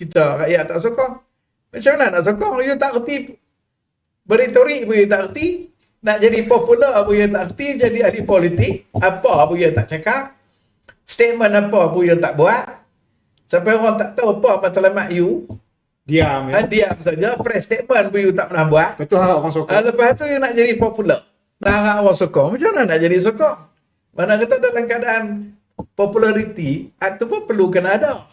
kita rakyat tak sokong. Macam mana nak sokong? You tak reti berretorik pun you tak reti. Nak jadi popular pun you tak reti. Jadi ahli politik, apa pun you tak cakap. Statement apa pun you tak buat. Sampai orang tak tahu apa matlamat you. Diam. Diam saja. Press statement pun you tak pernah buat. Betul harap orang sokong. Lepas tu you nak jadi popular. Nak harap orang sokong. Macam mana nak jadi sokong? Mana kata dalam keadaan populariti, itu pun perlu kena ada.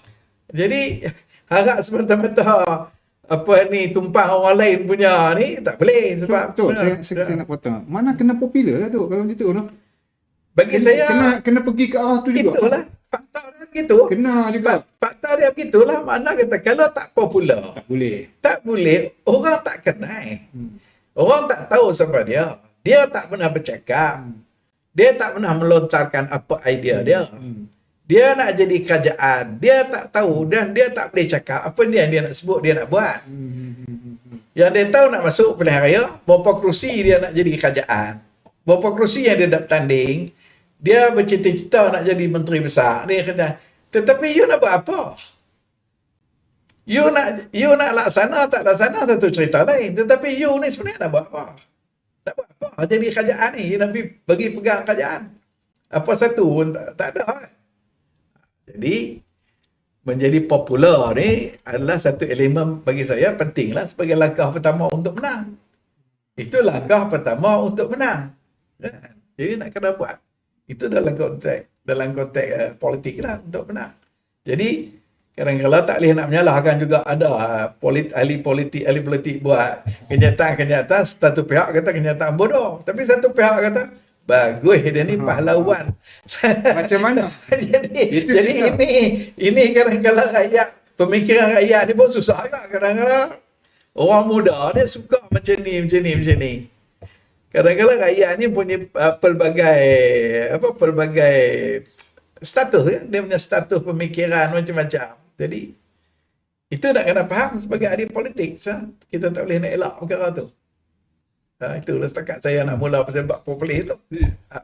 Jadi harap semata-mata apa ni tumpah orang lain punya ni tak boleh sebab betul. Saya nak potong. Mana kena popular lah tu kalau macam tu. No? Bagi saya kena pergi ke arah tu juga. Itulah fakta dia begitu. Kena juga. Fakta dia begitulah. Mana kata kalau tak popular, tak boleh orang tak kenal. Orang tak tahu siapa dia. Dia tak pernah bercakap. Dia tak pernah melontarkan apa idea dia. Dia nak jadi kerajaan. Dia tak tahu dan dia tak boleh cakap apa dia nak sebut, dia nak buat. Yang dia tahu nak masuk pilihan raya, berapa kerusi dia nak jadi kerajaan. Berapa kerusi yang dia nak bertanding. Dia bercita-cita nak jadi menteri besar. Dia kata, tetapi you nak buat apa? You nak laksana, tak laksana, satu cerita lain. Tetapi you ni sebenarnya nak buat apa? Nak buat apa? Jadi kerajaan ni, you nak bagi pegang kerajaan. Apa satu pun tak ada. Jadi, menjadi popular ni adalah satu elemen bagi saya pentinglah sebagai langkah pertama untuk menang. Itu langkah pertama untuk menang. Jadi nak kena buat. Itu dalam konteks politik lah untuk menang. Jadi, kadang-kadang tak boleh nak menyalahkan juga ada ahli politik buat kenyataan satu pihak kata kenyataan bodoh. Tapi satu pihak kata bagus dia ni pahlawan. Macam mana? jadi ini kadang-kadang rakyat, pemikiran rakyat ni pun susah agak kadang-kadang. Orang muda dia suka macam ni. Kadang-kadang rakyat ni punya pelbagai status kan? Dia punya status pemikiran macam-macam. Jadi itu nak kena faham sebagai ahli politik. Kita tak boleh nak elak perkara tu. Itulah setakat saya nak mula pasal bab populis tu.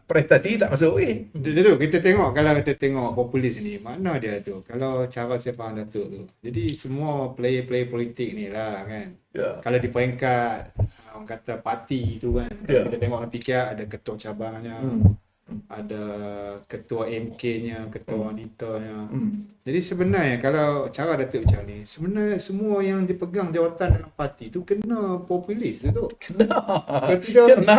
Prestasi tak masuk Itu kita tengok, kalau kita tengok populis ni, mana dia tu? Kalau cara saya faham Datuk tu. Jadi semua player politik ni lah kan. Kalau di peringkat orang kata parti tu kan. Kita tengok PKR ada ketua cabangnya. Ada ketua MK-nya, ketua wanitanya. Jadi sebenarnya kalau cara Datuk macam ni, sebenarnya semua yang dipegang jawatan dalam parti tu kena populis tu. Kena. Kena.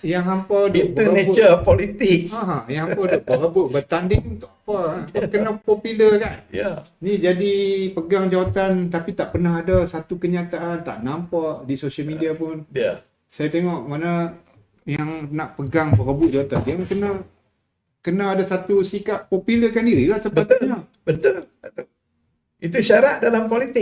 Yang hampa duk itu nature politik. Yang hampa duk berebut bertanding untuk apa? Kena popular kan? Ni jadi pegang jawatan tapi tak pernah ada satu kenyataan, tak nampak di sosial media pun. Saya tengok mana yang nak pegang berebut jawatan, dia kena ada satu sikap popularkan diri lah sepatutnya. Betul. Itu syarat dalam politik.